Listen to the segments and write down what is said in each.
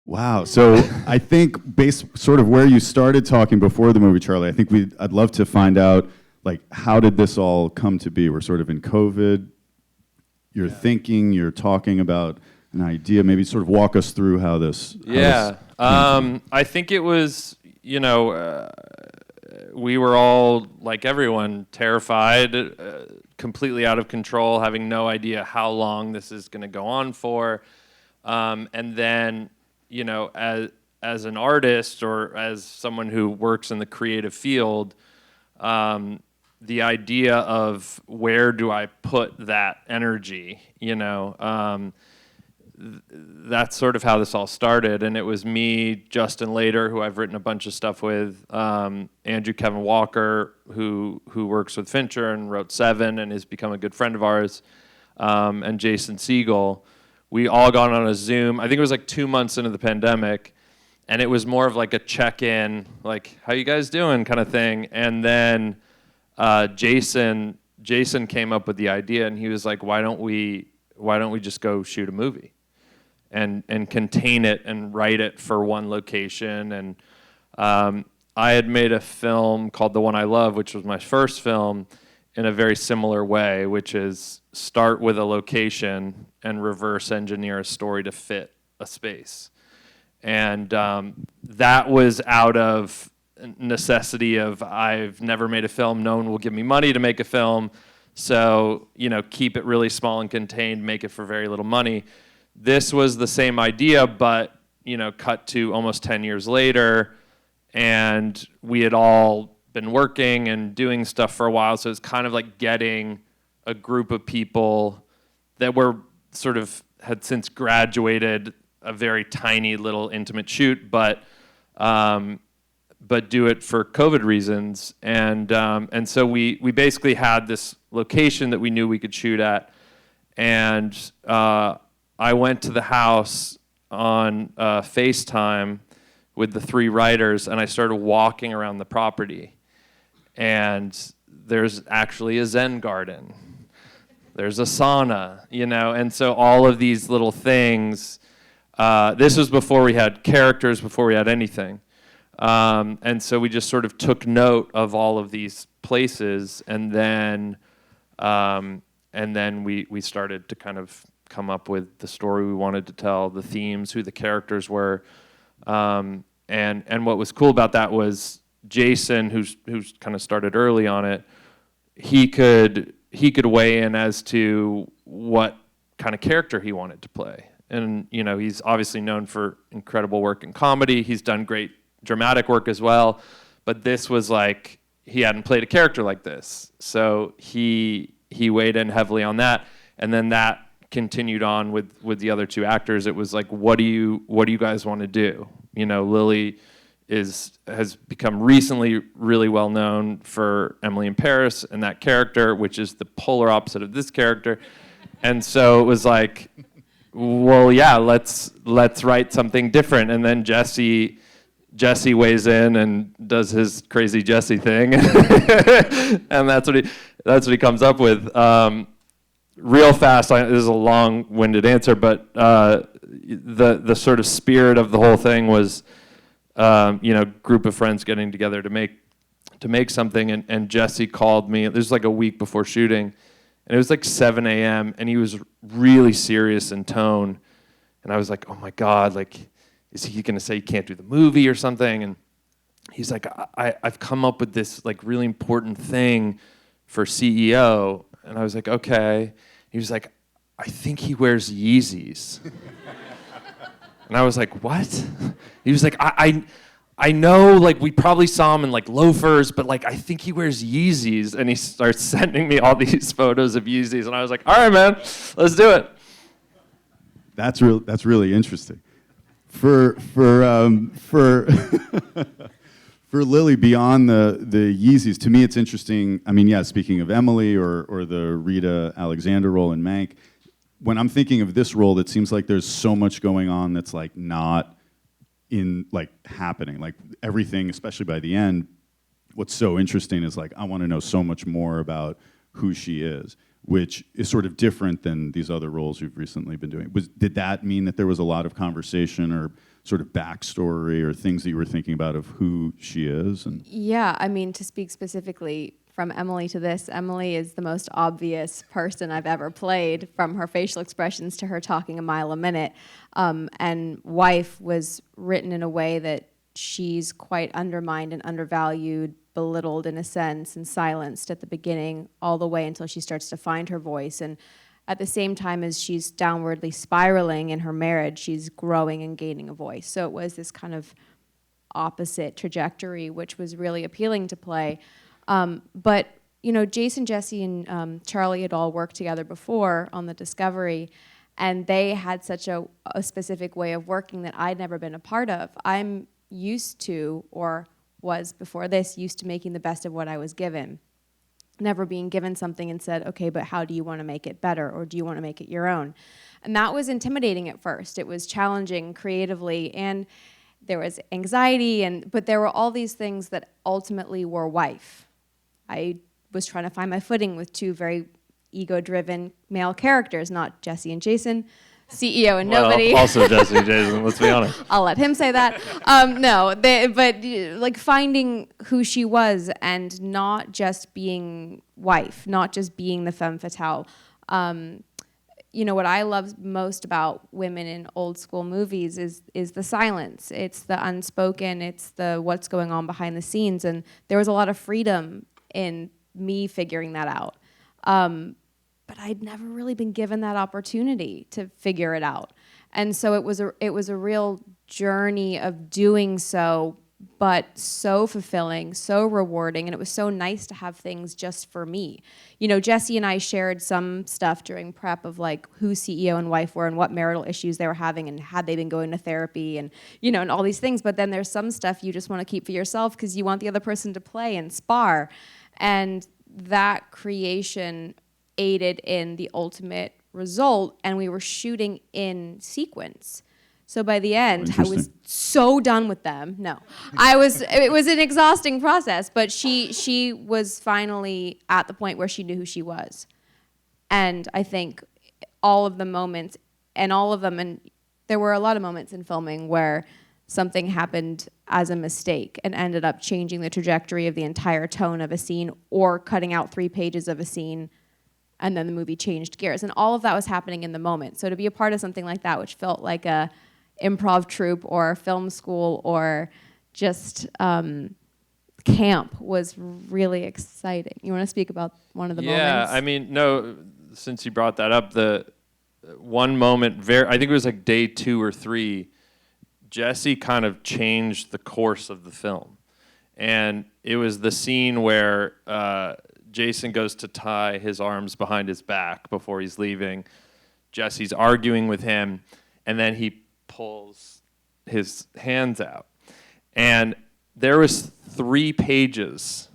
Wow. So I think based sort of where you started talking before the movie, Charlie, I think I'd love to find out, like, how did this all come to be? We're sort of in COVID. You're thinking, you're talking about an idea. Maybe sort of walk us through how this. I think it was, we were all, like everyone, terrified, completely out of control, having no idea how long this is going to go on for. And then, as an artist or as someone who works in the creative field, the idea of where do I put that energy, that's sort of how this all started. And it was me, Justin Lader, who I've written a bunch of stuff with, Andrew Kevin Walker, who works with Fincher and wrote Seven and has become a good friend of ours, and Jason Segel. We all got on a Zoom. I think it was like 2 months into the pandemic, and it was more of like a check-in, like, how you guys doing kind of thing. And then Jason came up with the idea, and he was like, why don't we just go shoot a movie and contain it and write it for one location. And I had made a film called The One I Love, which was my first film, in a very similar way, which is start with a location and reverse engineer a story to fit a space. And that was out of necessity of, I've never made a film, no one will give me money to make a film, so keep it really small and contained, make it for very little money. This was the same idea, but cut to almost 10 years later, and we had all been working and doing stuff for a while, so it's kind of like getting a group of people that were sort of had since graduated a very tiny little intimate shoot, but do it for COVID reasons. And so we basically had this location that we knew we could shoot at, and I went to the house on FaceTime with the 3 writers, and I started walking around the property. And there's actually a Zen garden. There's a sauna, and so all of these little things. This was before we had characters, before we had anything. And so we just sort of took note of all of these places, and then we started to kind of come up with the story we wanted to tell, the themes, who the characters were, and what was cool about that was Jason, who's kind of started early on it, he could weigh in as to what kind of character he wanted to play. And he's obviously known for incredible work in comedy. He's done great dramatic work as well, but this was like he hadn't played a character like this, so he weighed in heavily on that. And then that continued on with the other 2 actors. It was like, what do you guys want to do? Lily has become recently really well known for Emily in Paris and that character, which is the polar opposite of this character. And so it was like, well, yeah, let's write something different. And then Jesse weighs in and does his crazy Jesse thing, and that's what he comes up with. Real fast, this is a long-winded answer, but the sort of spirit of the whole thing was, group of friends getting together to make something, and Jesse called me. This was like a week before shooting, and it was like 7 a.m. and he was really serious in tone, and I was like, oh my God, like, is he going to say he can't do the movie or something? And he's like, I've come up with this like really important thing for CEO. And I was like, okay. He was like, I think he wears Yeezys. And I was like, what? He was like, I know, like, we probably saw him in like loafers, but like, I think he wears Yeezys. And he starts sending me all these photos of Yeezys. And I was like, all right, man, let's do it. That's really interesting. For Lily, beyond the Yeezys, to me it's interesting. I mean, yeah, speaking of Emily or the Rita Alexander role in Mank, when I'm thinking of this role, it seems like there's so much going on that's like not in like happening. Like everything, especially by the end, what's so interesting is like I want to know so much more about who she is. which is sort of different than these other roles you've recently been doing. Did that mean that there was a lot of conversation or sort of backstory or things that you were thinking about of who she is? And Yeah, I mean, to speak specifically from Emily to this, Emily is the most obvious person I've ever played, from her facial expressions to her talking a mile a minute. And Wife was written in a way that she's quite undermined and undervalued, belittled in a sense, and silenced at the beginning all the way until she starts to find her voice. And at the same time as she's downwardly spiraling in her marriage, she's growing and gaining a voice. So it was this kind of opposite trajectory, which was really appealing to play. But, you know, Jason, Jesse, and Charlie had all worked together before on the Discovery, and they had such a specific way of working that I'd never been a part of. I'm used to, or was before this, used to making the best of what I was given. Never being given something and said, okay, but how do you want to make it better, or do you want to make it your own? And that was intimidating at first. It was challenging creatively, and there was anxiety, but there were all these things that ultimately were Wife. I was trying to find my footing with two very ego-driven male characters, not Jesse and Jason, CEO and nobody. Well, also Jesse and Jason, let's be honest. I'll let him say that. But like finding who she was and not just being Wife, not just being the femme fatale. You know, what I love most about women in old school movies is the silence. It's the unspoken. It's the what's going on behind the scenes. And there was a lot of freedom in me figuring that out. But I'd never really been given that opportunity to figure it out. And so it was a real journey of doing so, but so fulfilling, so rewarding, and it was so nice to have things just for me. You know, Jesse and I shared some stuff during prep of like who CEO and Wife were and what marital issues they were having and had they been going to therapy and, you know, and all these things. But then there's some stuff you just want to keep for yourself because you want the other person to play and spar. And that creation aided in the ultimate result, and we were shooting in sequence. So by the end, I was so done with them. No, it was an exhausting process, but she was finally at the point where she knew who she was. And I think all of the moments, and there were a lot of moments in filming where something happened as a mistake and ended up changing the trajectory of the entire tone of a scene, or cutting out 3 pages of a scene, and then the movie changed gears. And all of that was happening in the moment. So to be a part of something like that, which felt like a improv troupe or film school or just camp, was really exciting. You want to speak about one of the moments? Yeah, I mean, no, since you brought that up, the one moment, I think it was like day 2 or 3, Jesse kind of changed the course of the film. And it was the scene where Jason goes to tie his arms behind his back before he's leaving. Jesse's arguing with him, and then he pulls his hands out. And there was 3 pages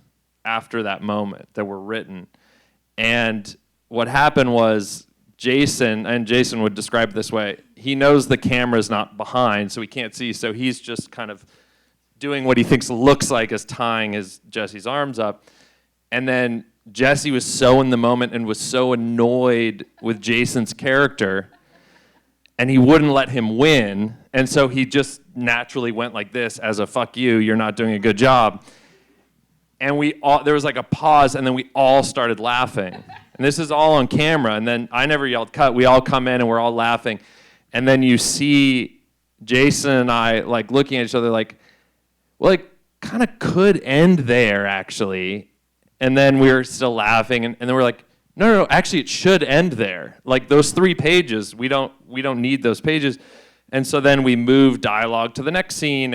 after that moment that were written. And what happened was Jason would describe it this way, he knows the camera's not behind, so he can't see, so he's just kind of doing what he thinks looks like as tying Jesse's arms up. And then Jesse was so in the moment and was so annoyed with Jason's character, and he wouldn't let him win, and so he just naturally went like this as a fuck you, you're not doing a good job. And there was like a pause, and then we all started laughing. And this is all on camera, and then I never yelled cut. We all come in and we're all laughing. And then you see Jason and I like looking at each other like, well, it kind of could end there actually. And then we were still laughing, and then we're like, no, actually it should end there. Like those 3 pages, we don't need those pages. And so then we moved dialogue to the next scene,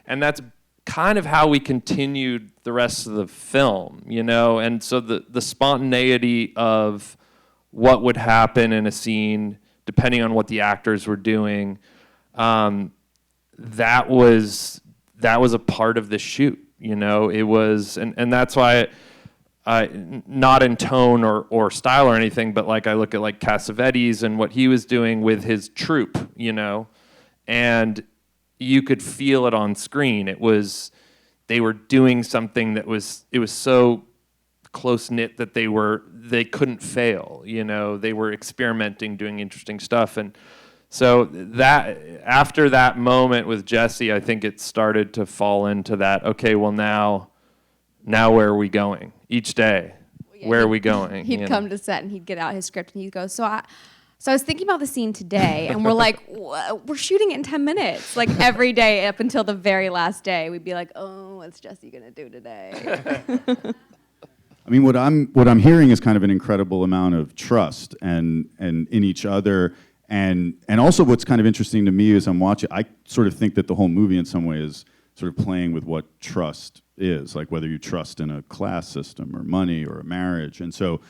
and that's kind of how we continued the rest of the film, you know? And so the spontaneity of what would happen in a scene, depending on what the actors were doing, that was a part of the shoot, you know? It was, and that's why not in tone or style or anything, but like I look at like Cassavetes and what he was doing with his troupe, you know, and you could feel it on screen. They were doing something it was so close knit that they couldn't fail. You know, they were experimenting, doing interesting stuff, and so that after that moment with Jesse, I think it started to fall into that. Okay, well now where are we going each day? Yeah, where are we going? He'd come to set and he'd get out his script and he'd go, so I was thinking about the scene today, and we're like, we're shooting it in 10 minutes. Like every day up until the very last day, we'd be like, oh, what's Jesse gonna do today? I mean, what I'm hearing is kind of an incredible amount of trust and in each other, and also what's kind of interesting to me is I'm watching. I sort of think that the whole movie in some way is sort of playing with what trust is, like whether you trust in a class system or money or a marriage, and so.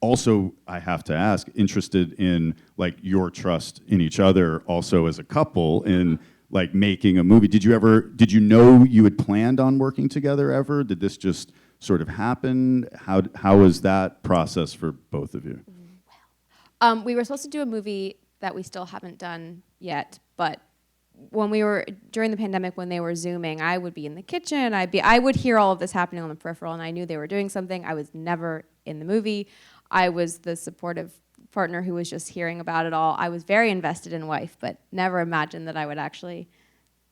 Also, I have to ask, interested in like your trust in each other, also as a couple, in like making a movie. Did you know you had planned on working together ever? Did this just sort of happen? How was that process for both of you? We were supposed to do a movie that we still haven't done yet, but when we were during the pandemic, when they were Zooming, I would be in the kitchen. I would hear all of this happening on the peripheral, and I knew they were doing something. I was never in the movie. I was the supportive partner who was just hearing about it all. I was very invested in Wife, but never imagined that I would actually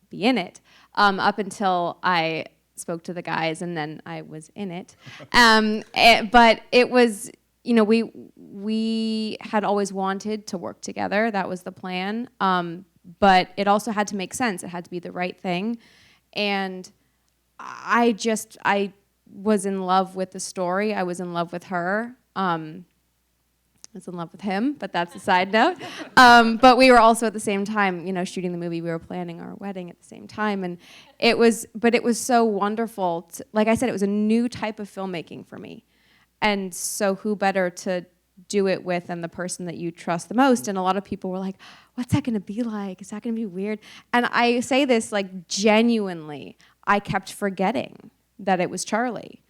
be in it up until I spoke to the guys, and then I was in it. But it was, you know, we had always wanted to work together. That was the plan. But it also had to make sense. It had to be the right thing. And I was in love with the story. I was in love with her. I was in love with him, but that's a side note. But we were also at the same time, you know, shooting the movie. We were planning our wedding at the same time, and it was so wonderful. Like I said, it was a new type of filmmaking for me, and so who better to do it with than the person that you trust the most? And a lot of people were like, "What's that going to be like? Is that going to be weird?" And I say this like genuinely. I kept forgetting that it was Charlie.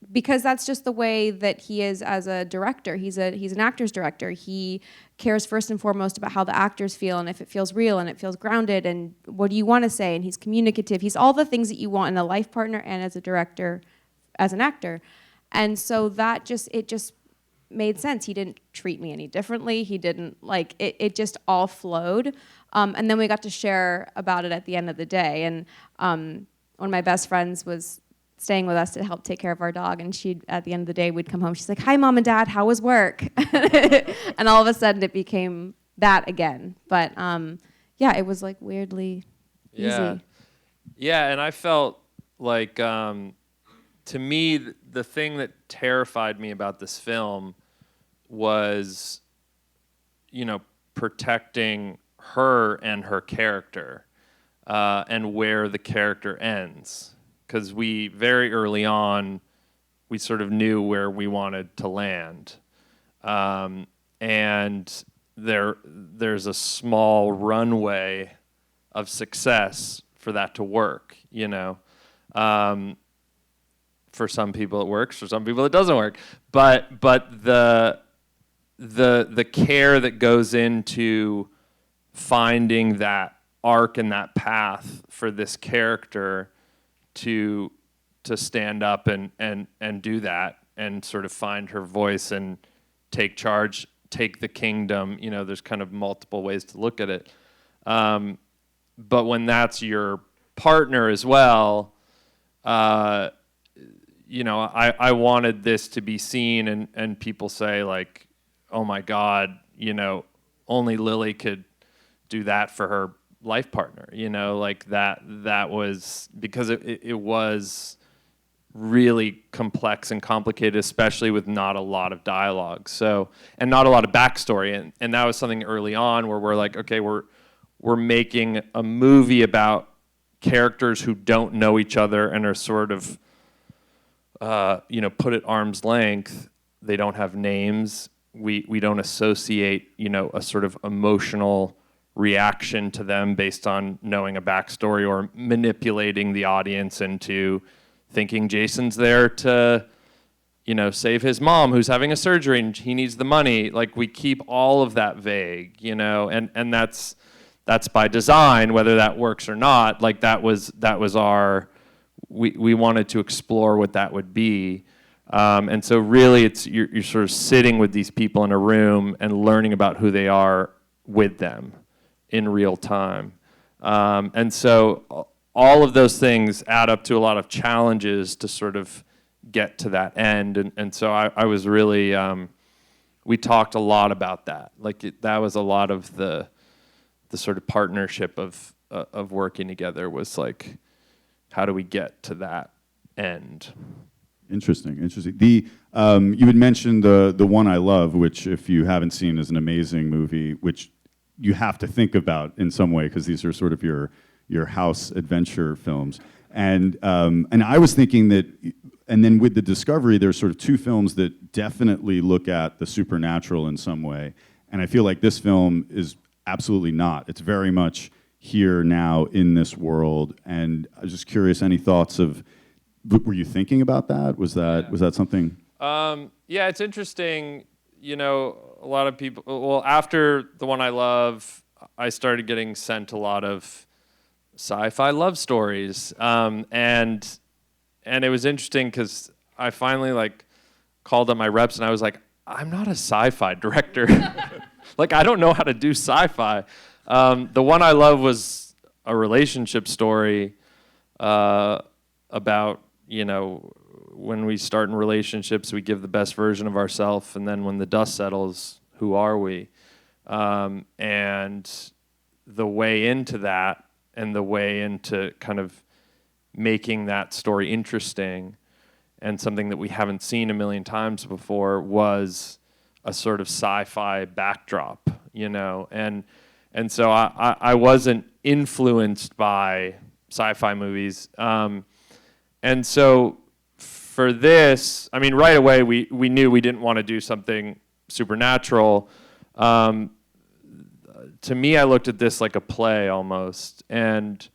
Because that's just the way that he is as a director. He's an actor's director. He cares first and foremost about how the actors feel and if it feels real and it feels grounded and what do you want to say, and he's communicative. He's all the things that you want in a life partner and as a director, as an actor. And so it just made sense. He didn't treat me any differently. He didn't, like, it just all flowed. And then we got to share about it at the end of the day. And one of my best friends was staying with us to help take care of our dog, and at the end of the day, we'd come home, she's like, "Hi, Mom and Dad, how was work?" And all of a sudden, it became that again. But yeah, it was like weirdly easy. Yeah, and I felt like, to me, the thing that terrified me about this film was, you know, protecting her and her character, and where the character ends. Because we, very early on, we sort of knew where we wanted to land. And there's a small runway of success for that to work, you know. For some people it works, for some people it doesn't work. But the care that goes into finding that arc and that path for this character to stand up and do that and sort of find her voice and take charge, take the kingdom. You know, there's kind of multiple ways to look at it. But when that's your partner as well, you know, I wanted this to be seen and people say like, "Oh my God, you know, only Lily could do that for her life partner," you know, like that was because it was really complex and complicated, especially with not a lot of dialogue, so, and not a lot of backstory, and that was something early on where we're like, okay, we're making a movie about characters who don't know each other and are sort of you know, put at arm's length. They don't have names. We don't associate, you know, a sort of emotional reaction to them based on knowing a backstory or manipulating the audience into thinking Jason's there to, you know, save his mom who's having a surgery and he needs the money. Like, we keep all of that vague, you know, and that's by design, whether that works or not. Like, that was our, we wanted to explore what that would be. And so really you're sort of sitting with these people in a room and learning about who they are with them in real time. And so all of those things add up to a lot of challenges to sort of get to that end. And so I was really, we talked a lot about that. Like that was a lot of the sort of partnership of working together, was like, how do we get to that end? Interesting. The you had mentioned the One I Love, which if you haven't seen is an amazing movie, which you have to think about in some way because these are sort of your house adventure films. And I was thinking that, and then with The Discovery, there's sort of two films that definitely look at the supernatural in some way. And I feel like this film is absolutely not. It's very much here now in this world. And I was just curious, any thoughts of, were you thinking about that? Was that something? Yeah, it's interesting. You know, a lot of people, well, after The One I Love, I started getting sent a lot of sci-fi love stories. And it was interesting because I finally like called up my reps and I was like, I'm not a sci-fi director. Like, I don't know how to do sci-fi. The One I Love was a relationship story about, you know, when we start in relationships, we give the best version of ourselves, and then when the dust settles, who are we? And the way into that, and the way into kind of making that story interesting and something that we haven't seen a million times before, was a sort of sci-fi backdrop, you know? And so I wasn't influenced by sci-fi movies. And so for this, I mean, right away we knew we didn't want to do something supernatural. To me, I looked at this like a play almost, and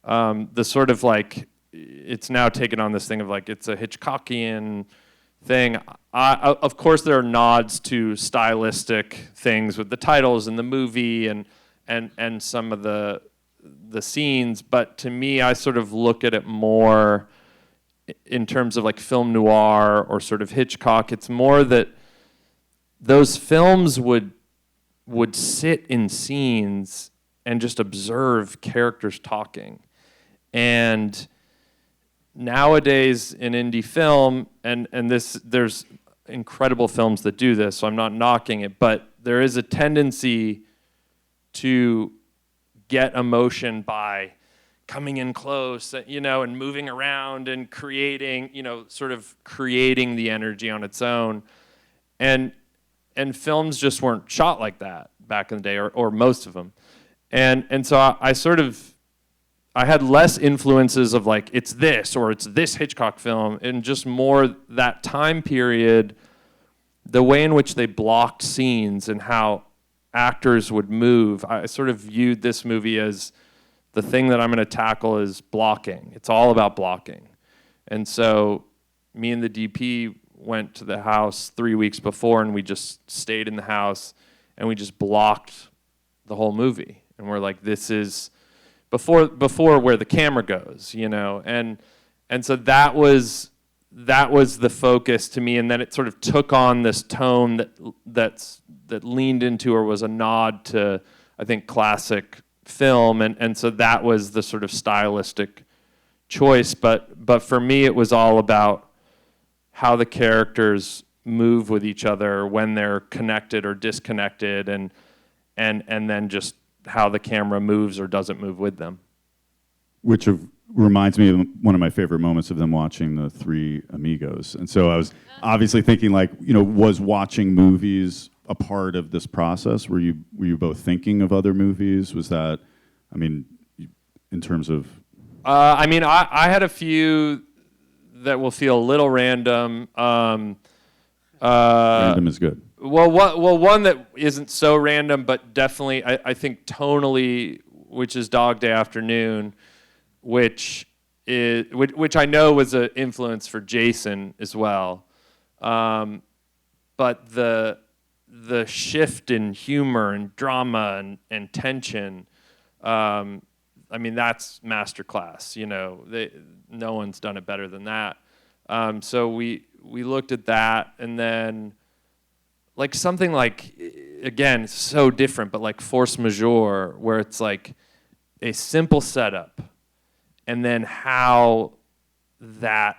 the sort of like, it's now taken on this thing of like, it's a Hitchcockian thing. Of course, there are nods to stylistic things with the titles in the movie and some of the scenes, but to me, I sort of look at it more in terms of like film noir or sort of Hitchcock. It's more that those films would sit in scenes and just observe characters talking. And nowadays in indie film, and there's incredible films that do this, so I'm not knocking it, but there is a tendency to get emotion by coming in close, you know, and moving around and creating, you know, sort of creating the energy on its own. And films just weren't shot like that back in the day, or most of them. And so I had less influences of like, it's this or it's this Hitchcock film, and just more that time period, the way in which they blocked scenes and how actors would move. I sort of viewed this movie as the thing that I'm going to tackle is blocking. It's all about blocking. And so me and the DP went to the house 3 weeks before, and we just stayed in the house and we just blocked the whole movie. And we're like, this is before where the camera goes, you know. And so that was the focus to me, and then it sort of took on this tone that leaned into, or was a nod to, I think, classic film, and so that was the sort of stylistic choice. But for me, it was all about how the characters move with each other when they're connected or disconnected, and then just how the camera moves or doesn't move with them. Which reminds me of one of my favorite moments of them watching The Three Amigos. And so I was obviously thinking, like, you know, was watching movies a part of this process? Were you both thinking of other movies? Was that, I mean, in terms of? I mean, I had a few that will feel a little random. Random is good. Well, one that isn't so random, but definitely, I think tonally, which is Dog Day Afternoon, which I know was an influence for Jason as well. But the shift in humor and drama and tension, I I mean, that's masterclass. You know, no one's done it better than that. So we looked at that, and then like something like, again, so different, but like Force Majeure, where it's like a simple setup, and then how that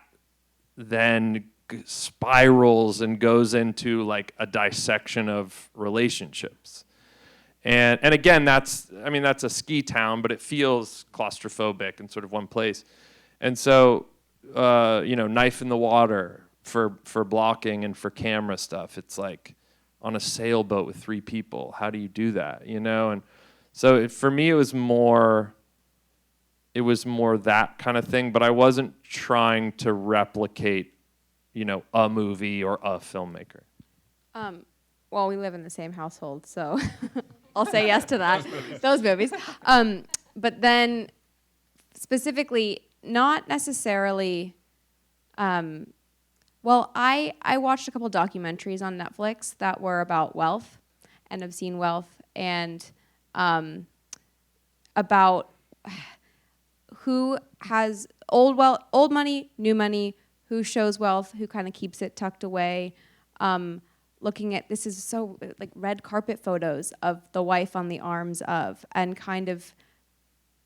then spirals and goes into like a dissection of relationships. And again, that's a ski town, but it feels claustrophobic in sort of one place. And so, Knife in the Water for blocking and for camera stuff. It's like on a sailboat with 3 people. How do you do that? You know? And so for me, it was more that kind of thing, but I wasn't trying to replicate, a movie or a filmmaker. Well, we live in the same household, so I'll say yes to that. Those movies. But then specifically, not necessarily. Well, I watched a couple documentaries on Netflix that were about wealth and obscene wealth, and about who has old money, new money, who shows wealth, who kind of keeps it tucked away. Looking at, this is so like red carpet photos of the wife on the arms of, and kind of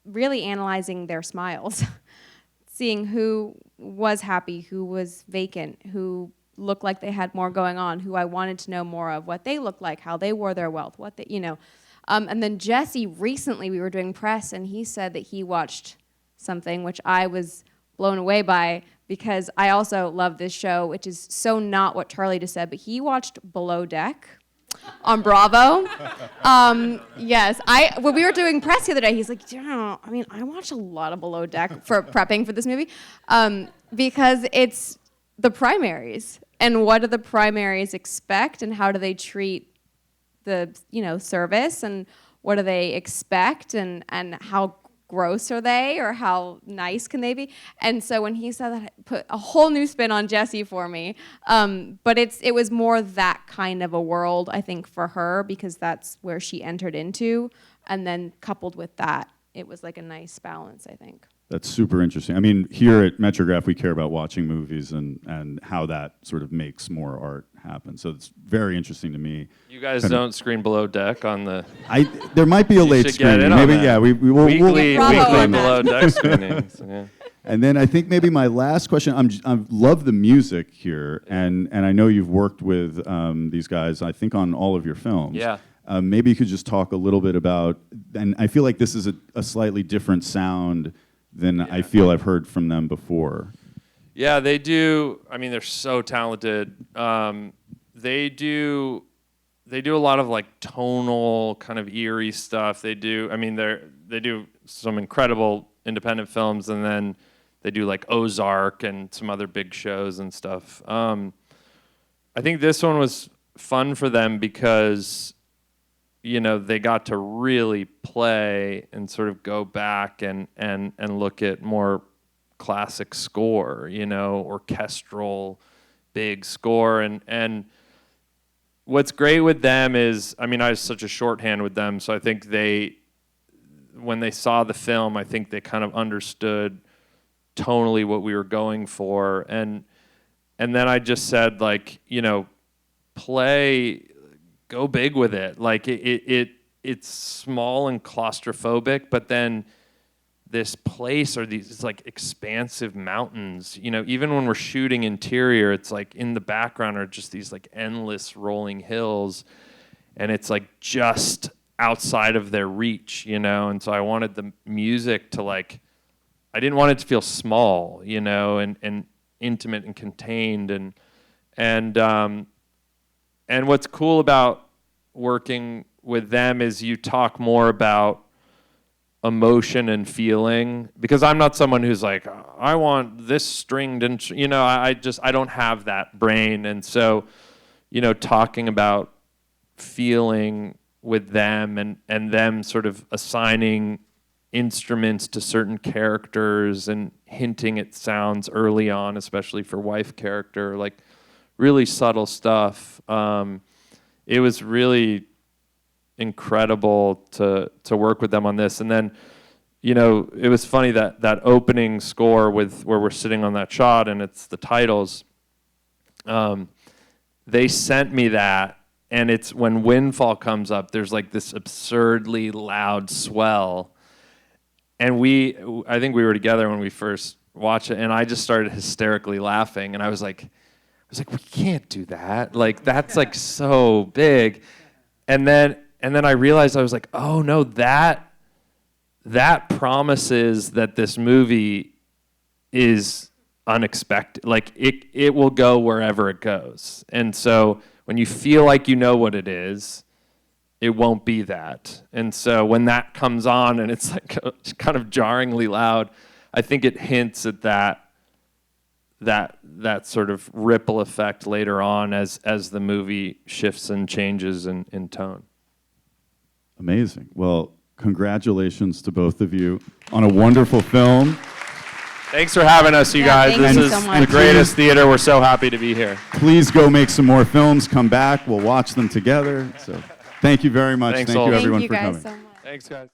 really analyzing their smiles, seeing who was happy, who was vacant, who looked like they had more going on, who I wanted to know more of, what they looked like, how they wore their wealth, and then Jesse, recently we were doing press, and he said that he watched something which I was blown away by, because I also love this show, which is so not what Charlie just said, but he watched Below Deck on Bravo. Yes, when we were doing press the other day, he's like, I watched a lot of Below Deck for prepping for this movie, because it's the primaries, and what do the primaries expect, and how do they treat the service, and what do they expect, and how gross are they, or how nice can they be? And so when he said that, it put a whole new spin on Jessie for me. But it was more that kind of a world, I think, for her, because that's where she entered into. And then coupled with that, it was like a nice balance, I think. That's super interesting. I mean, here at Metrograph, we care about watching movies and how that sort of makes more art happen. So it's very interesting to me. You guys don't screen Below Deck on the... There might be a late screening. Maybe, yeah. We'll weekly on Below Deck screenings. Yeah. And then I think maybe my last question, I love the music here, and I know you've worked with these guys, I think, on all of your films. Yeah. Maybe you could just talk a little bit about, and I feel like this is a slightly different sound than I feel I've heard from them before. Yeah, they do. I mean, they're so talented. They do a lot of like tonal kind of eerie stuff. They do some incredible independent films, and then they do like Ozark and some other big shows and stuff. I think this one was fun for them because they got to really play and sort of go back and look at more classic score, orchestral, big score. And what's great with them is, I was such a shorthand with them, so I think when they saw the film, I think they kind of understood tonally what we were going for. And then I just said, like, go big with it. Like it's small and claustrophobic, but then this place are these like expansive mountains. Even when we're shooting interior, it's like in the background are just these like endless rolling hills, and it's like just outside of their reach, And so I wanted the music to I didn't want it to feel small, and intimate and contained, and what's cool about working with them is you talk more about emotion and feeling, because I'm not someone who's like, I want this stringed, and I don't have that brain. And so, talking about feeling with them and them sort of assigning instruments to certain characters and hinting at sounds early on, especially for wife character, like really subtle stuff. It was really incredible to work with them on this. And then you know, it was funny that opening score with where we're sitting on that shot and it's the titles. They sent me that, and it's when Windfall comes up, there's like this absurdly loud swell. And I think we were together when we first watched it, and I just started hysterically laughing, and I was like, we can't do that. Like, that's like so big. And then I realized, I was like, oh no, that promises that this movie is unexpected. Like, it will go wherever it goes. And so when you feel like you know what it is, it won't be that. And so when that comes on and it's like kind of jarringly loud, I think it hints at that sort of ripple effect later on as the movie shifts and changes in tone. Amazing. Well, congratulations to both of you on a wonderful film. Thanks for having us, you guys. Thank This you is so much. the greatest theater. We're so happy to be here. Please go make some more films. Come back. We'll watch them together. So thank you very much. Thanks, Thank all. you, Thank everyone, you for guys coming. so much. Thanks, guys.